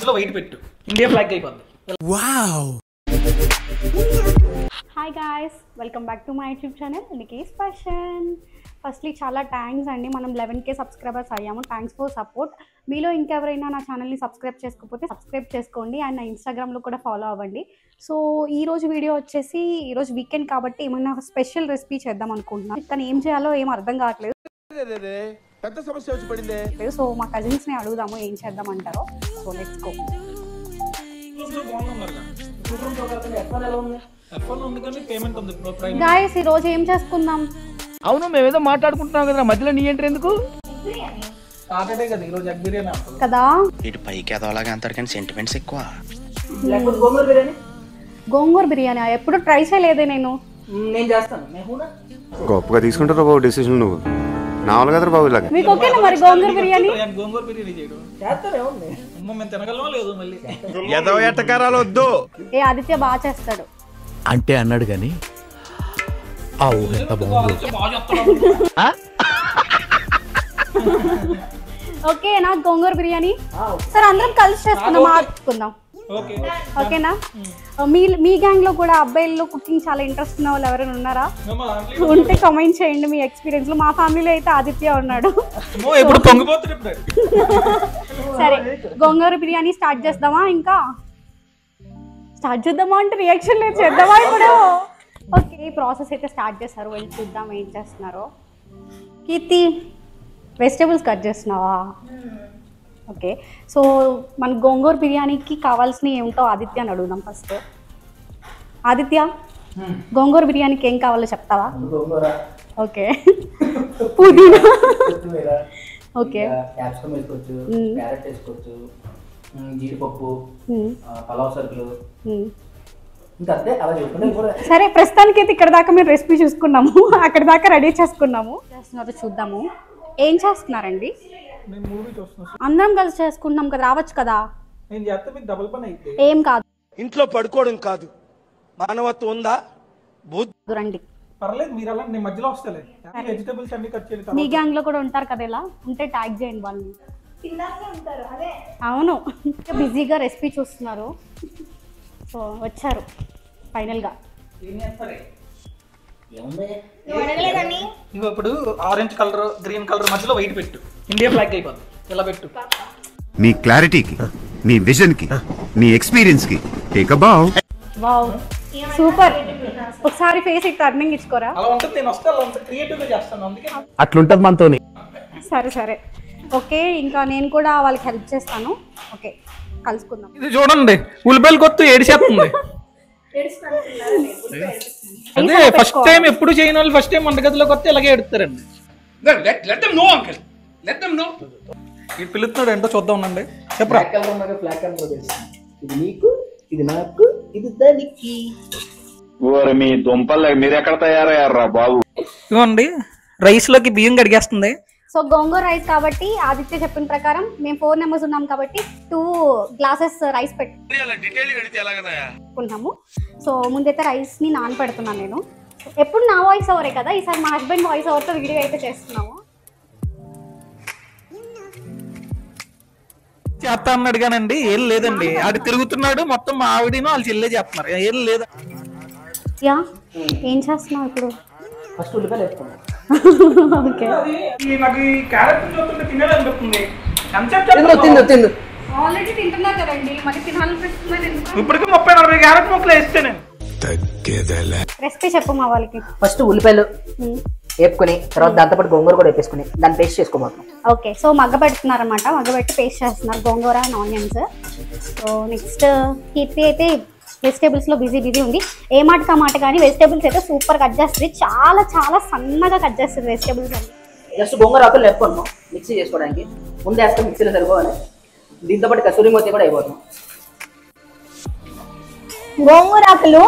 మధ్యలో వైట్ పెట్టు, India flag అయిపోద్ది. Wow. Hi guys, welcome back to my YouTube channel Nikki's fashion. Firstly చాలా thanks అండి, మనం 11K సబ్స్క్రైబర్స్ అయ్యాము. Thanks for support. మీలో ఇంకెవరైనా నా ఛానల్ని సబ్స్క్రైబ్ చేసుకోకపోతే సబ్స్క్రైబ్ చేసుకోండి అండ్ నా ఇన్స్టాగ్రామ్లో కూడా ఫాలో అవ్వండి. సో ఈరోజు వీడియో వచ్చేసి ఈరోజు వీకెండ్ కాబట్టి ఏమైనా స్పెషల్ రెసిపీ చేద్దాం అనుకుంటున్నాను, కానీ ఏం చేయాలో ఏం అర్థం కావట్లేదు. పెద్ద సమస్య వచ్చి పడింది. సో మా కజిన్స్ని అడుగుదాము ఏం చేద్దామంటారో. So let's go. గాయ్స్ ఈరోజు ఏం చేసుకుందాం? అవును, మేమేదో మాట్లాడుకుంటున్నాం కదా, మధ్యలో నీ ఎంట్రీ ఎందుకు? సాటర్డే కదా ఈరోజు, ఎగ్ బిర్యానీ కదా. ఇటు పైకి ఎదవలాగా అంటారు కానీ సెంటిమెంట్స్ ఎక్కువ. గోంగూర బిర్యానీ ఎప్పుడు ట్రై చేయలేదే నేను. గొప్పగా తీసుకుంటారు బాబు డెసిషన్. నువ్వు నావల్ కదా బాబు ఇలాగ. మీకు ఓకేనా మరి గోంగూర బిర్యానీ? గోంగూర బిర్యానీ చేయడం మేము తినగలమో లేదు. మళ్ళీ ఎదవ ఎట్టకారాలు వద్దు. ఏ ఆదిత్య బాగా చేస్తాడు అంటే అన్నాడు కానీ ఎంత బాగుంది. ఓకే నా గోంగూర బిర్యానీ సరే అందరం కలిసి చేసుకుందాం, ఆడుకుందాం. ఓకేనా? మీ గ్యాంగ్ లో కూడా అబ్బాయిల్లో కుకింగ్ చాలా ఇంట్రెస్ట్ ఉన్న వాళ్ళు ఎవరైనా ఉన్నారా? ఉంటే కామెంట్ చేయండి మీ ఎక్స్పీరియన్స్ లో. మా ఫ్యామిలీలో అయితే ఆదిత్య ఉన్నాడు. సరే గోంగూర బిర్యానీ స్టార్ట్ చేద్దామా? ఇంకా స్టార్ట్ చేద్దామా అంటే రియాక్షన్ లేదు, చేద్దామా ఇప్పుడు? ఓకే ప్రాసెస్ అయితే స్టార్ట్ చేస్తారు, వెళ్ళి చూద్దాం ఏం చేస్తున్నారో. కీర్తి వెజిటేబుల్స్ కట్ చేస్తున్నావా? ఓకే, సో మన గోంగూర బిర్యానీకి కావాల్సినవి ఏమిటో ఆదిత్య అని అడుగుదాం ఫస్ట్. ఆదిత్య గోంగూర బిర్యానీకి ఏం కావాలో చెప్తావా? ఓకే పుదీనా, ఓకే జీడిపప్పు, పలావ్ సరుకులు. సరే ప్రస్తుతానికి అయితే ఇక్కడ దాకా మేము రెసిపీ చూసుకున్నాము, అక్కడ దాకా రెడీ చేసుకున్నాము. చేస్తున్నారో చూద్దాము. ఏం చేస్తున్నారండి? అందరం కలిసి చేసుకుంటున్నాం కదా, రావచ్చు కదా. ఏం కాదు, ఇంట్లో పడుకోవడం కాదు, మానవత్వం ఉందా? రండి. పర్లేదు, మీరు అలా నేను మధ్యలో వస్తలే. వెజిటబుల్స్ అన్ని కట్ చేయాలి. మీ గ్యాంగ్ లో కూడా ఉంటారు కదా, ఇలా ఉంటే ట్యాగ్ చేయండి వాళ్ళని. అవును, బిజీగా రెసిపీ చూస్తున్నారు. సో వచ్చారు ఫైనల్ గా. ఇప్పుడు ఆరెంజ్ కలర్, గ్రీన్ కలర్ మధ్యలో వైట్ పెట్టు, ఇండియా ఫ్లాగ్ అయిపోద్ది. ఇలా పెట్టు. నీ క్లారిటీకి, నీ విజన్ కి, నీ ఎక్స్పీరియన్స్ కి take a bow. Wow super. ఒకసారి ఫేస్ టర్నింగ్ ఇచ్చుకోరా? అలా ఉంటుంది, నేను వస్తే అలా క్రియేటివ్ గా చేస్తాను, అందుకే అట్లుంటది మనతోని. సరే సరే ఓకే, ఇంకా నేను కూడా వాళ్ళకి హెల్ప్ చేస్తాను. ఓకే కలుసుకుందాం. ఇది చూడండి, ఉల్లిపాయలు కొత్త ఏడిసేస్తుంది. అదే ఫస్ట్ టైం ఎప్పుడు చేయని వాళ్ళు ఫస్ట్ టైం వంటగదిలోకి వస్తే ఇలాగే ఎడుతారండి. ఇది పిలుస్తున్నాడు ఏంటో చూద్దాం ఉండండి. చెప్పరా? ఇది నీకు, ఇది నాకు, ఇది దానికి. మీ దుంపలు మీరు ఎక్కడ తయారయ్యారా బాబు? ఇవ్వండి, రైస్ లోకి బియ్యం కడిగేస్తుంది. సో గోంగూర రైస్ కాబట్టి ఆదిత్య చెప్పిన ప్రకారం మేము 4 మెంబర్స్ ఉన్నాం కాబట్టి 2 గ్లాసెస్ రైస్ పెట్టుకున్నాము. సో ముందైతే రైస్ ని నానపెడుతున్నాను నేను. ఎప్పుడు నా వాయిస్ ఓవరే కదా, ఈసారి మా హస్బెండ్ వాయిస్ ఓవర్తో వీడియో అయితే చేస్తున్నాము. చేస్తా అన్నాడు కానండి, ఏం లేదండి. ఆడు తిరుగుతున్నాడు, మొత్తం మా ఆవిడను వాళ్ళు చెల్లె చేస్తున్నారు, ఏం లేదు. యా ఏం చేస్తున్నావు ఇప్పుడు? ఫస్ట్ ఉల్లిపాయలు వేసుకున్నాం. ఓకే నాకు ఈ క్యారెట్ చూస్తుంటే తినాలనిపిస్తుంది. ఆల్రెడీ తింటున్నారు కదండి, మరి తినాలనిపిస్తుంది. ఇప్పటికి 30-40 క్యారెట్ ముక్కలు వేస్తే నేను. రెసిపీ చెప్పు మా వాళ్ళకి. ఫస్ట్ ఉల్లిపాయలు వేపుకొని తర్వాత దాంతోపాటు గోంగూర కూడా వేపేసుకుని దాన్ని పేస్ట్ చేసుకోబోతున్నాం. ఓకే, సో మగ్గ పెడుతున్నారు అనమాట, మగ్గబెట్టి పేస్ట్ చేస్తున్నారు గోంగూర అండ్ ఆనియన్స్. సో నెక్స్ట్ కీర్తి అయితే వెజిటేబుల్స్ లో బిజీ ఉంది. ఏ మాట మాట కానీ వెజిటేబుల్స్ అయితే సూపర్ కట్ చేస్తుంది, చాలా చాలా సన్నగా కట్ చేస్తుంది వెజిటేబుల్స్ అన్ని. జస్ట్ గోంగూర ఆకులు లేపుకున్నాం మిక్సీ చేసుకోవడానికి. ముందే వేస్తే మిక్సీలో సరిపోవాలి. దీంతో పాటు కసూరి మోతి కూడా అయిపోతున్నాం. గోంగూర ఆకులు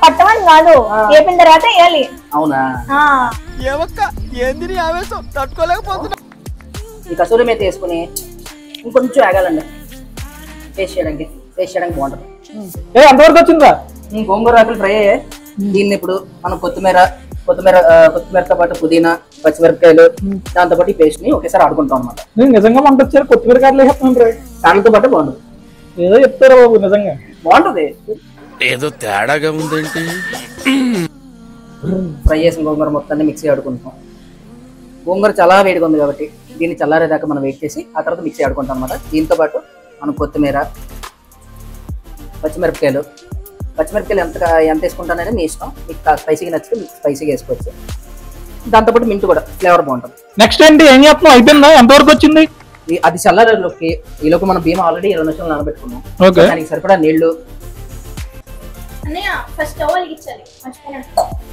పట్టమని కాదు, వేపిన తర్వాత వేయాలి. అవునా? ఈ కసూరి మేతి వేసుకుని ఇంకొంచెం ఆగాలండి పేస్ట్ చేయడానికి బాగుంటుంది. ఎంతవరకు వచ్చిందా? గోంగూర ఆకులు ఫ్రై అయ్యాయి. దీన్ని ఇప్పుడు మనం కొత్తిమీరతో పాటు పుదీనా, పచ్చిమిరపకాయలు, దాంతో పాటు ఈ పేస్ట్ ని ఒకేసారి ఆడుకుంటాం అనమాట. నిజంగా వంట వచ్చారు, కొత్తిమీర కాయలు వేస్తున్నాను. దానితో పాటు బాగుంటుంది. ఏదో చెప్తారా బాబు నిజంగా బాగుంటుంది. ఏదో తేడాగా ఉందేంటి. ఫ్రై చేసిన గోంగూర మొత్తాన్ని మిక్సీ ఆడుకుంటాం. గోంగూర చాలా వేడిగా ఉంది కాబట్టి దీన్ని చల్లారేదాకా మనం వెయిట్ చేసి ఆ తర్వాత మిక్సీ ఆడుకుంటాం అనమాట. దీంతో పాటు మనం కొత్తిమీర, పచ్చిమిరపకాయలు ఎంత వేసుకుంటానని మీ ఇష్టం. మీకు స్పైసీగా నచ్చితే మీకు స్పైసీగా వేసుకోవచ్చు. దాంతోపాటు మింట్ కూడా ఫ్లేవర్ బాగుంటుంది. నెక్స్ట్ ఏంటి ఏం చేస్తున్నావు? అయిపోయిందా? ఎంతవరకు వచ్చింది? అది చల్లారేలోకి ఈలోపు మనం బియ్యం ఆల్రెడీ 20 నిమిషాలు నానబెట్టుకున్నాం. ఓకే. దానికి సరిపడా నీళ్లు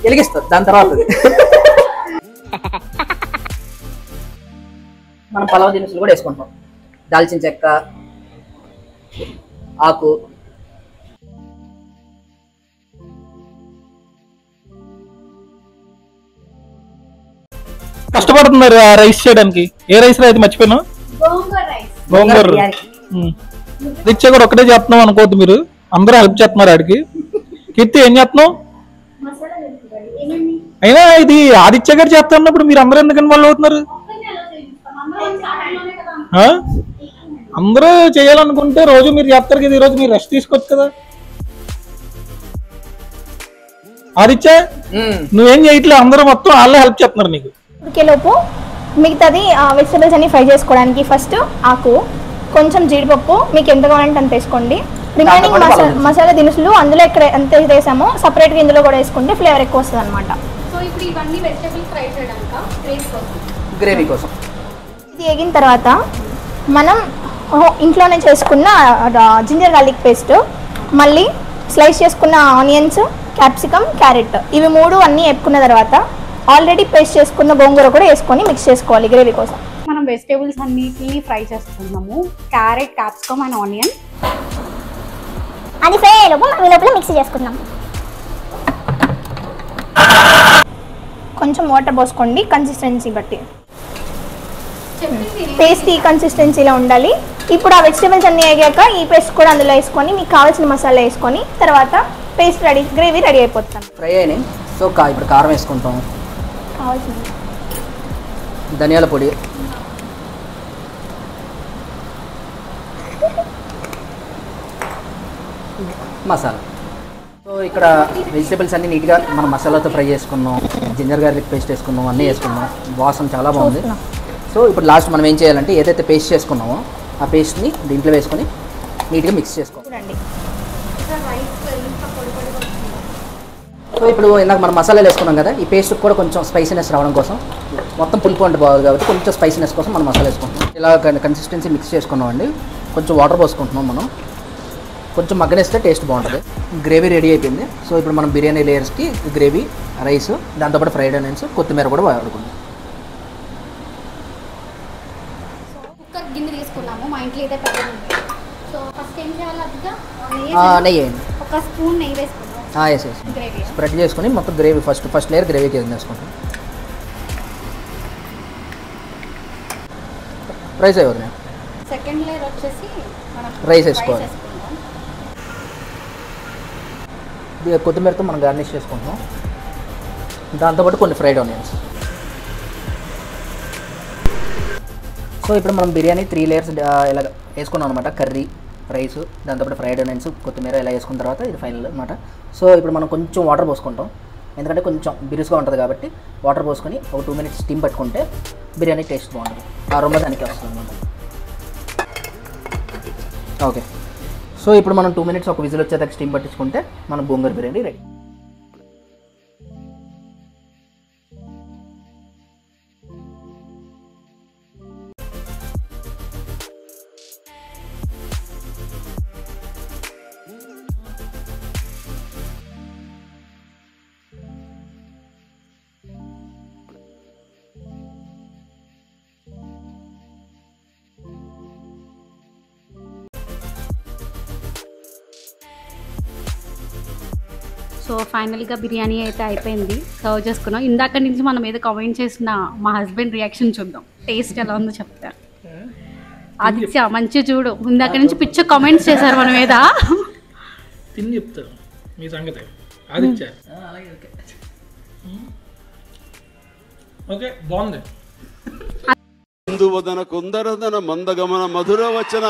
వెలిగిస్తారు. దాని తర్వాత మనం పలావ్ దినుసులు కూడా వేసుకుంటాం. దాల్చిన చెక్క, ఆకు, కష్టపడుతున్నారు రైస్ చేయడానికి. ఏ రైస్ అయితే మర్చిపోయినా? గోంగూర. రిచ్చా కూడా ఒకటే చేస్తున్నాం అనుకోవద్దు మీరు, అందరూ హెల్ప్ చేస్తున్నారు ఆడికి. కీర్తి ఏం చేస్తున్నావు? అయినా ఇది ఆదిత్య గారు చేస్తున్నప్పుడు మీరు అందరూ ఎందుకు ఇన్వాల్వ్ అవుతున్నారు? అందరూ చేయాలనుకుంటే రోజు మీరు చేస్తారు కదా, ఈ రోజు మీరు రెస్ట్ తీసుకోవచ్చు కదా. ఆదిత్య నువ్వేం చేయట్లే, అందరూ మొత్తం వాళ్ళే హెల్ప్ చేస్తున్నారు నీకు. లోపు మిగతాది వెజిటబుల్స్ అన్ని ఫ్రై చేసుకోవడానికి ఫస్ట్ ఆకు, కొంచెం జీడిపప్పు, మీకు ఎంత కావాలంటే అంత వేసుకోండి. రిమైనింగ్ మసాలా దినుసులు అందులో ఇక్కడ ఎంత వేసామో సపరేట్గా ఇందులో కూడా వేసుకుంటే ఫ్లేవర్ ఎక్కువ వస్తుంది అనమాట. సో ఇప్పుడు ఇవన్నీ వెజిటబుల్స్ ఫ్రై చేయడానికి గ్రేవీ కోసం. ఇది వేగిన తర్వాత మనం ఇంట్లోనే చేసుకున్న జింజర్ గార్లిక్ పేస్ట్, మళ్ళీ స్లైస్ చేసుకున్న ఆనియన్స్, క్యాప్సికమ్, క్యారెట్, ఇవి 3 అన్నీ వేపుకున్న తర్వాత ఆల్రెడీ పేస్ట్ చేసుకున్న గోంగూర కూడా వేసుకొని మిక్స్ చేసుకోవాలి గ్రేవీ కోసం. మనం వెజిటేబుల్స్ అన్నిటిని ఫ్రై చేసుకున్నాము. Carrot, capsicum and onion. అది ఫ్రై అయ్యేలోపు మనం ఈ లోపల మిక్స్ చేసుకుందాం. కొంచెం వాటర్ పోసుకోండి కన్సిస్టెన్సీ బట్టి. పేస్ట్ ఈ కన్సిస్టెన్సీలో ఉండాలి. ఇప్పుడు ఆ వెజిటేబుల్స్ అన్నీ వేగాక ఈ పేస్ట్ కూడా అందులో వేసుకొని మీకు కావాల్సిన మసాలా వేసుకొని తర్వాత పేస్ట్ రెడీ, గ్రేవీ రెడీ అయిపోతుంది. ఫ్రై అయినాయి. సో ఇప్పుడు కారం వేసుకుంటాం, కావాల్సింది ధనియాల పొడి, మసాలా. సో ఇక్కడ వెజిటేబుల్స్ అన్ని నీట్గా మనం మసాలాతో ఫ్రై చేసుకున్నాం, జింజర్ గార్లిక్ పేస్ట్ వేసుకున్నాం, అన్నీ వేసుకున్నాం. వాసన చాలా బాగుంది. సో ఇప్పుడు లాస్ట్ మనం ఏం చేయాలంటే ఏదైతే పేస్ట్ చేసుకున్నామో ఆ పేస్ట్ని దీంట్లో వేసుకొని నీట్గా మిక్స్ చేసుకోవాలి. సో ఇప్పుడు ఇందాక మనం మసాలాలు వేసుకున్నాం కదా, ఈ పేస్ట్ కూడా కొంచెం స్పైసీనెస్ రావడం కోసం, మొత్తం పులుపు అంటే బాగుంది కాబట్టి కొంచెం స్పైసీనెస్ కోసం మనం మసాలా వేసుకుంటున్నాం. ఇలా కన్సిస్టెన్సీ మిక్స్ చేసుకున్నాం అండి. కొంచెం వాటర్ పోసుకుంటున్నాం మనం, కొంచెం మగ్గనేస్తే టేస్ట్ బాగుంటుంది. గ్రేవీ రెడీ అయిపోయింది. సో ఇప్పుడు మనం బిర్యానీ లేయర్స్కి గ్రేవీ, రైస్, దాంతోపాటు ఫ్రైడ్ ఆనియన్స్, కొత్తిమీర కూడా వాడుకుంటాం. కుక్కర్ గిన్నె తీసుకున్నాము, మా ఇంట్లో అయితే పెద్దది ఉంది. సో ఫస్ట్ ఏం చేయాలి? అదిగా నెయ్యి వేయండి. ఒక స్పూన్ నెయ్యి వేసుకున్నాం. వేసేసి స్ప్రెడ్ చేసుకుని మొత్తం గ్రేవీ ఫస్ట్ లేయర్ గ్రేవీ కింద వేసుకుంటాం. రైస్ అయిపోతుంది. సెకండ్ లేయర్ వచ్చేసి మనం రైస్ వేసుకోవాలి. కొత్తిమీరతో మనం గార్నిష్ చేసుకుంటాం. దాంతోపాటు కొన్ని ఫ్రైడ్ ఆనియన్స్. సో ఇప్పుడు మనం బిర్యానీ 3 లేయర్స్ ఇలా వేసుకున్నాం అనమాట. కర్రీ, రైస్, దాంతోపాటు ఫ్రైడ్ ఆనియన్స్, కొత్తిమీర ఇలా వేసుకున్న తర్వాత ఇది ఫైనల్ అనమాట. సో ఇప్పుడు మనం కొంచెం వాటర్ పోసుకుంటాం, ఎందుకంటే కొంచెం బిరుసుగా ఉంటుంది కాబట్టి. వాటర్ పోసుకొని ఒక 2 minutes స్టీమ్ పట్టుకుంటే బిర్యానీ టేస్ట్ బాగుంటుంది. ఆ రొమ్మ దానికి వస్తుంది అనమాట. ఓకే. సో ఇప్పుడు మనం 2 minutes ఒక విజిల్ వచ్చేదాకా స్టీమ్ పట్టించుకుంటే మన గోంగూర బిర్యానీ రెడీ. సో ఫైనల్గా బిర్యానీ అయితే అయిపోయింది, సర్వ్ చేసుకున్నాం. ఇందాక నుంచి మనం ఏదో కామెంట్ చేసిన మా హస్బెండ్ రియాక్షన్ చూద్దాం, టేస్ట్ ఎలా ఉందో చెప్తారు. ఆదిత్య మంచి చూడు, ఇందాక నుంచి పిచ్చ కామెంట్స్ చేశారు మన మీద. తిని చెప్తారు మీ సంగతి ఆదిత్య. ఓకే బాగుంది. కుందరదన మందగమన మధుర వచన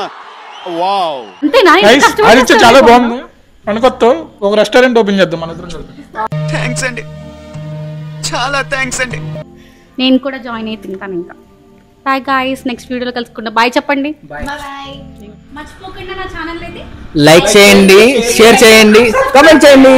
అంతేనా? ఇంత నైస్. కష్టపడి ఆదిత్య చేస్తారా చాలా మీకు? బాగుంది. అనుకొత్తో ఒక రెస్టారెంట్ ఓపెన్ చేద్దాం మన ఇద్దరం కలిపి. థ్యాంక్స్ అండి, చాలా థ్యాంక్స్ అండి. నేను కూడా జాయిన్ అయ్యి తింటాను ఇంకా. బాయ్ గాయ్స్, నెక్స్ట్ వీడియోలో కలుసుకుంటా. బాయ్ చెప్పండి. మర్చిపోకుండా నా ఛానల్ అయితే లైక్ చేయండి, షేర్ చేయండి, కామెంట్ చేయండి.